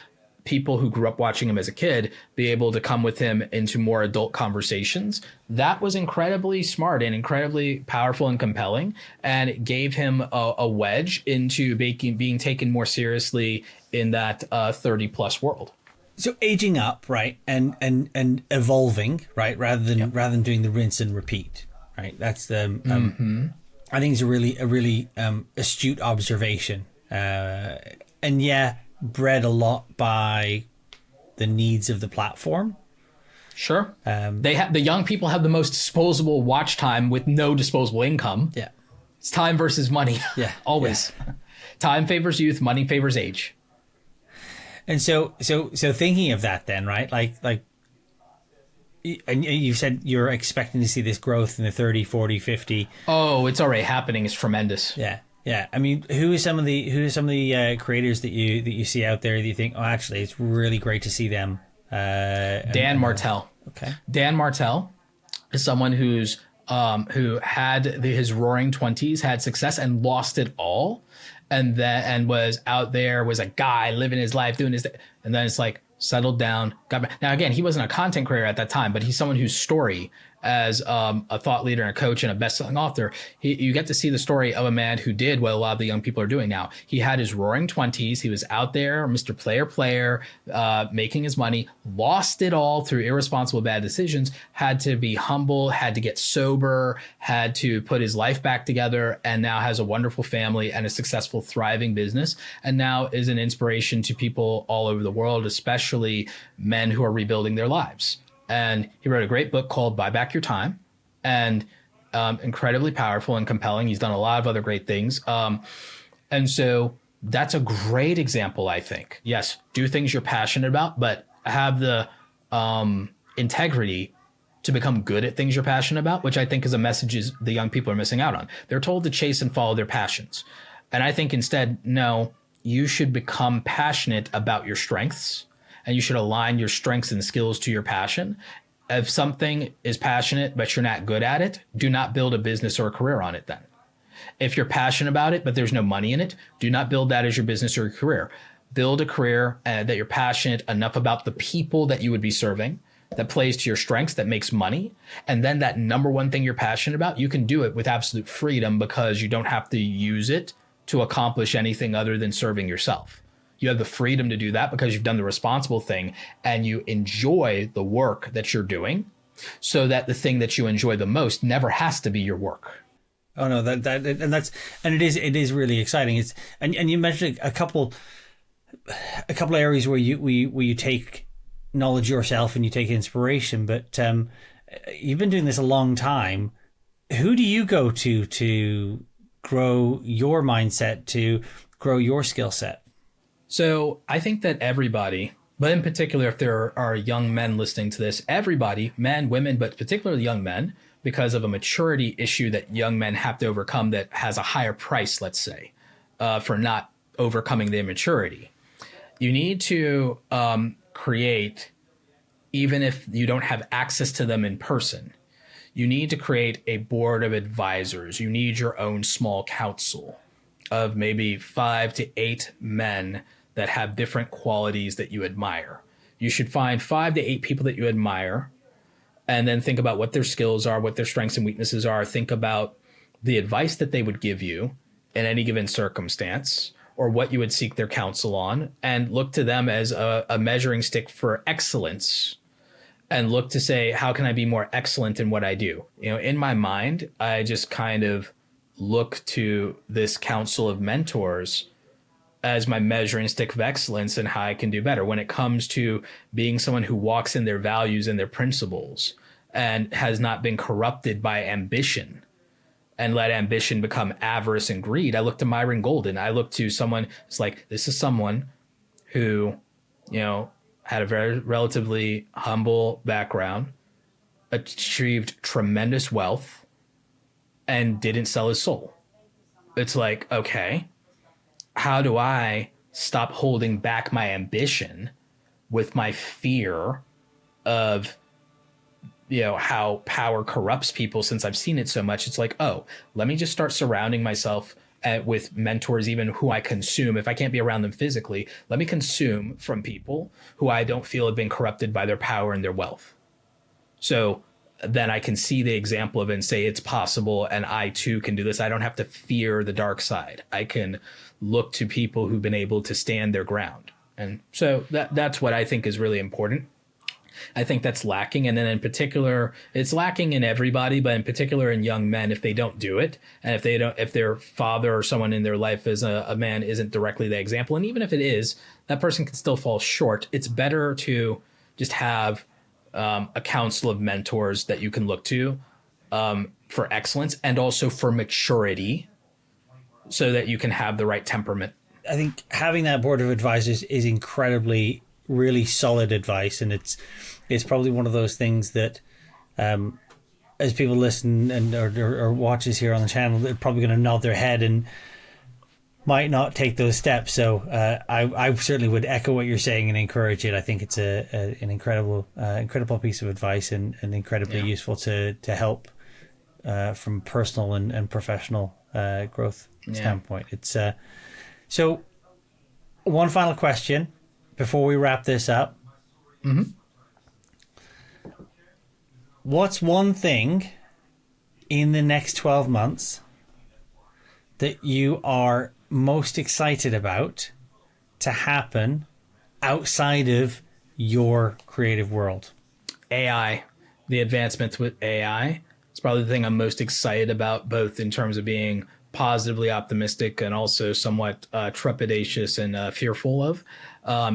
people who grew up watching him as a kid be able to come with him into more adult conversations. That was incredibly smart and incredibly powerful and compelling, and it gave him a wedge into being taken more seriously in that 30 plus world. So aging up, right, and evolving, right, rather than doing the rinse and repeat, right. That's the I think it's a really astute observation, and bred a lot by the needs of the platform. Sure, the young people have the most disposable watch time with no disposable income. Yeah, it's time versus money. Yeah, always. Yeah. Time favors youth, money favors age. And so thinking of that then, right? Like, and you said you're expecting to see this growth in the 30, 40, 50. Oh, it's already happening. It's tremendous. Yeah. Yeah. I mean, who are some of the creators that you see out there that you think, oh, actually, it's really great to see them? Dan Martell. Okay. Dan Martell is someone who had his roaring 20s, had success, and lost it all. And was out there, was a guy living his life, doing his thing. And then it's like, settled down, got back. Now, again, he wasn't a content creator at that time, but he's someone whose story as a thought leader and a coach and a best-selling author, you get to see the story of a man who did what a lot of the young people are doing now. He had his roaring 20s. He was out there, Mr. Player, making his money, lost it all through irresponsible bad decisions, had to be humble, had to get sober, had to put his life back together, and now has a wonderful family and a successful, thriving business, and now is an inspiration to people all over the world, especially men who are rebuilding their lives. And he wrote a great book called Buy Back Your Time, and incredibly powerful and compelling. He's done a lot of other great things. And so that's a great example, I think. Yes, do things you're passionate about, but have the integrity to become good at things you're passionate about, which I think is a message the young people are missing out on. They're told to chase and follow their passions. And I think instead, no, you should become passionate about your strengths, and you should align your strengths and skills to your passion. If something is passionate, but you're not good at it, do not build a business or a career on it then. If you're passionate about it, but there's no money in it, do not build that as your business or your career. build a career that you're passionate enough about the people that you would be serving, that plays to your strengths, that makes money. And then that number one thing you're passionate about, you can do it with absolute freedom because you don't have to use it to accomplish anything other than serving yourself. You have the freedom to do that because you've done the responsible thing and you enjoy the work that you're doing, so that the thing that you enjoy the most never has to be your work. Oh no, it is really exciting. And you mentioned a couple areas where you take knowledge yourself and you take inspiration, but you've been doing this a long time. Who do you go to grow your mindset, to grow your skill set? So I think that everybody, but in particular, if there are young men listening to this, everybody, men, women, but particularly young men, because of a maturity issue that young men have to overcome that has a higher price, let's say, for not overcoming the immaturity. You need to create, even if you don't have access to them in person, you need to create a board of advisors. You need your own small council of maybe 5 to 8 men that have different qualities that you admire. You should find 5 to 8 people that you admire and then think about what their skills are, what their strengths and weaknesses are. Think about the advice that they would give you in any given circumstance, or what you would seek their counsel on, and look to them as a measuring stick for excellence, and look to say, how can I be more excellent in what I do? You know, in my mind, I just kind of look to this council of mentors as my measuring stick of excellence and how I can do better when it comes to being someone who walks in their values and their principles and has not been corrupted by ambition and let ambition become avarice and greed. I look to Myron Golden. I look to someone, it's like, this is someone who, you know, had a very relatively humble background, achieved tremendous wealth, and didn't sell his soul. It's like, okay, how do I stop holding back my ambition with my fear of, you know, how power corrupts people, since I've seen it so much? It's like, oh, let me just start surrounding myself with mentors, even who I consume. If I can't be around them physically, let me consume from people who I don't feel have been corrupted by their power and their wealth. So then I can see the example of it and say it's possible, and I too can do this. I don't have to fear the dark side. I can look to people who've been able to stand their ground. And so that's what I think is really important. I think that's lacking. And then in particular, it's lacking in everybody, but in particular in young men, if they don't do it, and if their father or someone in their life as a man isn't directly the example, and even if it is, that person can still fall short. It's better to just have a council of mentors that you can look to for excellence and also for maturity, so that you can have the right temperament. I think having that board of advisors is incredibly, really solid advice, and it's probably one of those things that as people listen and or watch us here on the channel, they're probably going to nod their head and might not take those steps. So I certainly would echo what you're saying and encourage it. I think it's an incredible piece of advice, and incredibly useful to help from personal and professional growth standpoint. It's so one final question before we wrap this up. Mm-hmm. What's one thing in the next 12 months that you are most excited about to happen outside of your creative world? AI, the advancements with AI. It's probably the thing I'm most excited about, both in terms of being positively optimistic and also somewhat trepidatious and fearful of,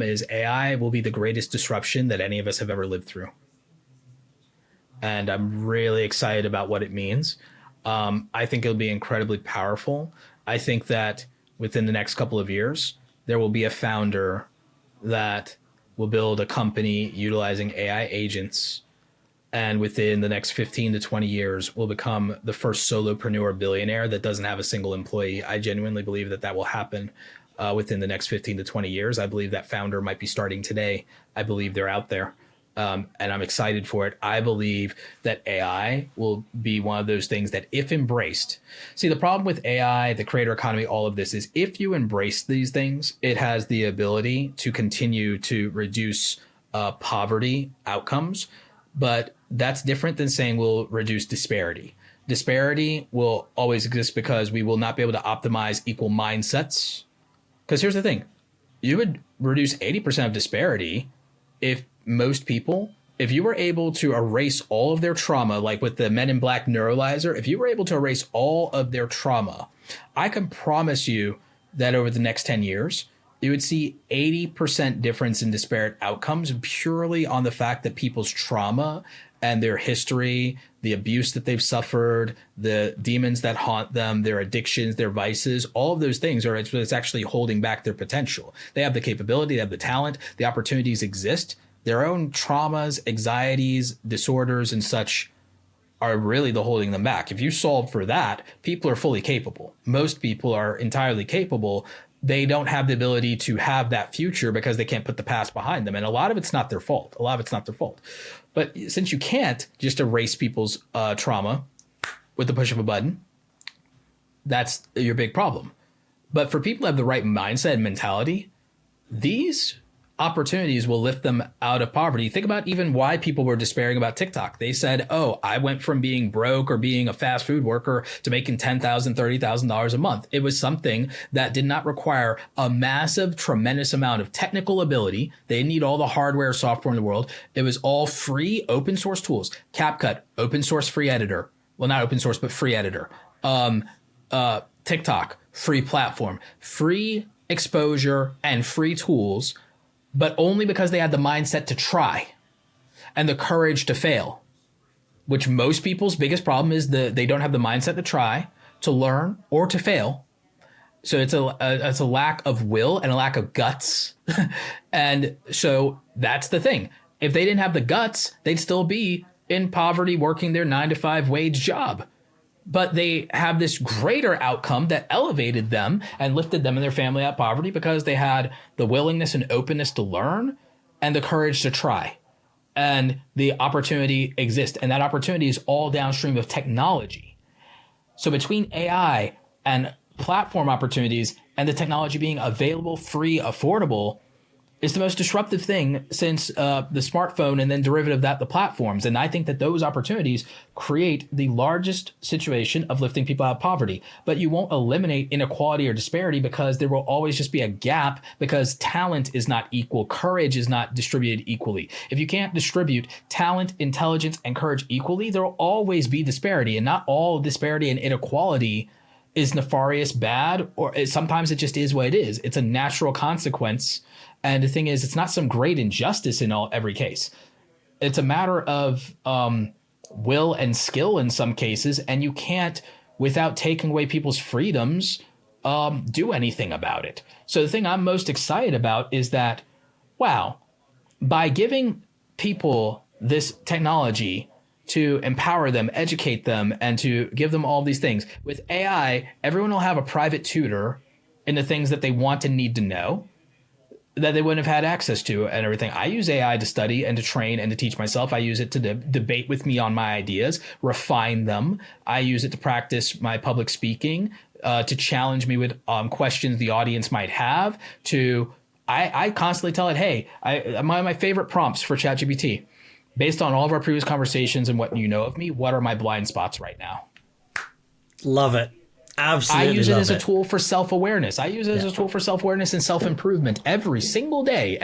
is AI will be the greatest disruption that any of us have ever lived through. And I'm really excited about what it means. I think it'll be incredibly powerful. I think that within the next couple of years, there will be a founder that will build a company utilizing AI agents, and within the next 15 to 20 years will become the first solopreneur billionaire that doesn't have a single employee. I genuinely believe that will happen within the next 15 to 20 years. I believe that founder might be starting today. I believe they're out there. and I'm excited for it. I believe that AI will be one of those things that, if embraced, see, the problem with AI, the creator economy, all of this is, if you embrace these things, it has the ability to continue to reduce poverty outcomes. But that's different than saying we'll reduce disparity. Disparity will always exist because we will not be able to optimize equal mindsets. Because here's the thing, you would reduce 80% of disparity if most people, if you were able to erase all of their trauma, like with the Men in Black neuralizer, if you were able to erase all of their trauma, I can promise you that over the next 10 years, you would see 80% difference in disparate outcomes purely on the fact that people's trauma and their history, the abuse that they've suffered, the demons that haunt them, their addictions, their vices, all of those things are it's actually holding back their potential. They have the capability, they have the talent, the opportunities exist. Their own traumas, anxieties, disorders, and such are really the holding them back. If you solve for that, people are fully capable. Most people are entirely capable. They don't have the ability to have that future because they can't put the past behind them. And a lot of it's not their fault. But since you can't just erase people's trauma with the push of a button, that's your big problem. But for people who have the right mindset and mentality, these opportunities will lift them out of poverty. Think about even why people were despairing about TikTok. They said, oh, I went from being broke or being a fast food worker to making $10,000, $30,000 a month. It was something that did not require a massive, tremendous amount of technical ability. They didn't need all the hardware, software in the world. It was all free open source tools. CapCut, open source free editor. Well, not open source, but free editor. TikTok, free platform, free exposure and free tools, but only because they had the mindset to try and the courage to fail, which most people's biggest problem is they don't have the mindset to try, to learn, or to fail. So it's a lack of will and a lack of guts. And so that's the thing. If they didn't have the guts, they'd still be in poverty working their 9-to-5 wage job. But they have this greater outcome that elevated them and lifted them and their family out of poverty because they had the willingness and openness to learn and the courage to try. And the opportunity exists. And that opportunity is all downstream of technology. So between AI and platform opportunities and the technology being available, free, affordable, is the most disruptive thing since the smartphone, and then derivative of that, the platforms. And I think that those opportunities create the largest situation of lifting people out of poverty. But you won't eliminate inequality or disparity because there will always just be a gap because talent is not equal. Courage is not distributed equally. If you can't distribute talent, intelligence, and courage equally, there will always be disparity. And not all disparity and inequality is nefarious, bad, or sometimes it just is what it is. It's a natural consequence. And the thing is, it's not some great injustice in every case. It's a matter of will and skill in some cases, and you can't, without taking away people's freedoms, do anything about it. So the thing I'm most excited about is that, wow, by giving people this technology to empower them, educate them, and to give them all these things, with AI, everyone will have a private tutor in the things that they want and need to know, that they wouldn't have had access to and everything. I use AI to study and to train and to teach myself. I use it to debate with me on my ideas, refine them. I use it to practice my public speaking, to challenge me with questions the audience might have. I constantly tell it, hey, my favorite prompts for ChatGPT, based on all of our previous conversations and what you know of me, what are my blind spots right now? Love it. Absolutely. I use it as a tool for self-awareness. I use it as a tool for self-awareness and self-improvement every single day.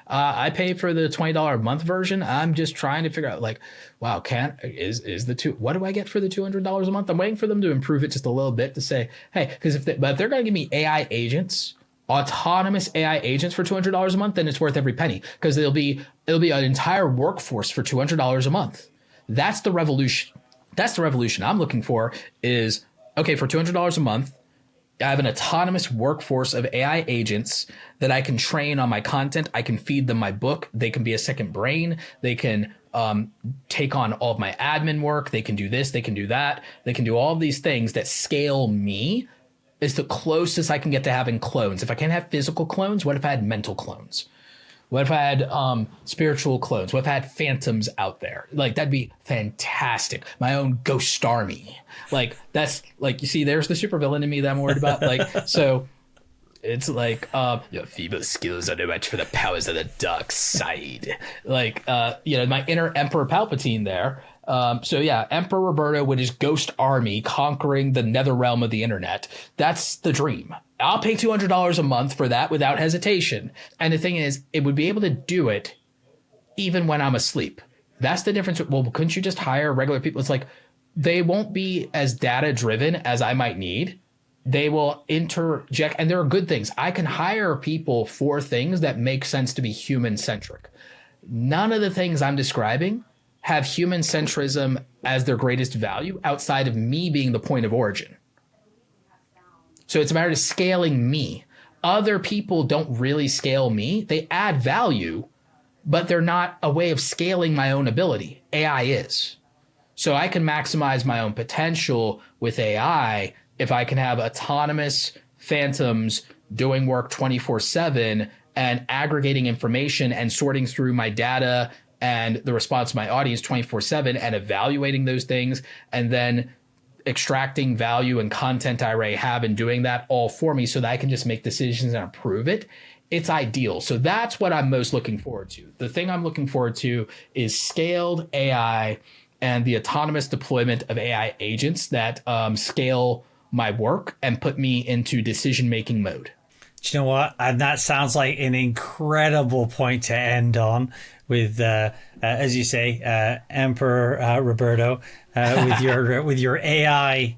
I pay for the $20 a month version. I'm just trying to figure out, like, wow, what do I get for the $200 a month? I'm waiting for them to improve it just a little bit to say, hey, because if they're going to give me AI agents, autonomous AI agents for $200 a month, then it's worth every penny, because it'll be an entire workforce for $200 a month. That's the revolution. I'm looking for is, okay, for $200 a month, I have an autonomous workforce of AI agents that I can train on my content. I can feed them my book. They can be a second brain. They can take on all of my admin work. They can do this. They can do that. They can do all of these things that scale me. Is the closest I can get to having clones. If I can't have physical clones, what if I had mental clones? What if I had spiritual clones? What if I had phantoms out there? Like, that'd be fantastic. My own ghost army. Like, that's like, you see, there's the supervillain in me that I'm worried about. Like, so it's like, your feeble skills are no match for the powers of the dark side. Like, my inner Emperor Palpatine there. So yeah, Emperor Roberto with his ghost army conquering the nether realm of the internet. That's the dream. I'll pay $200 a month for that without hesitation. And the thing is, it would be able to do it even when I'm asleep. That's the difference. Well, couldn't you just hire regular people? It's like, they won't be as data driven as I might need. They will interject, and there are good things. I can hire people for things that make sense to be human centric. None of the things I'm describing have human centrism as their greatest value outside of me being the point of origin. So it's a matter of scaling me. Other people don't really scale me. They add value, but they're not a way of scaling my own ability. AI is. So I can maximize my own potential with AI if I can have autonomous phantoms doing work 24/7 and aggregating information and sorting through my data and the response of my audience 24/7 and evaluating those things, and then extracting value and content I already have and doing that all for me so that I can just make decisions and approve it. It's ideal. So that's what I'm most looking forward to. The thing I'm looking forward to is scaled AI and the autonomous deployment of AI agents that scale my work and put me into decision-making mode. Do you know what? And that sounds like an incredible point to end on with, as you say, Emperor Roberto, with your AI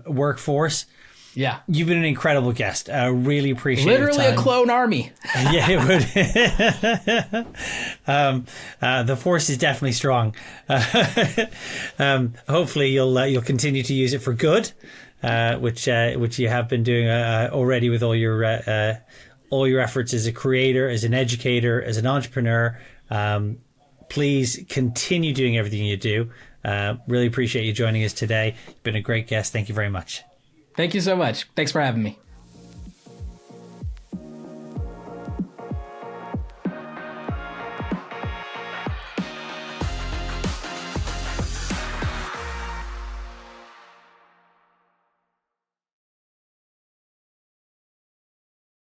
workforce. Yeah. You've been an incredible guest. I really appreciate it. Literally a clone army. Yeah, it would. The force is definitely strong. Hopefully you'll continue to use it for good, which you have been doing already with all your efforts as a creator, as an educator, as an entrepreneur. Please continue doing everything you do. Really appreciate you joining us today. You've been a great guest. Thank you very much. Thank you so much. Thanks for having me.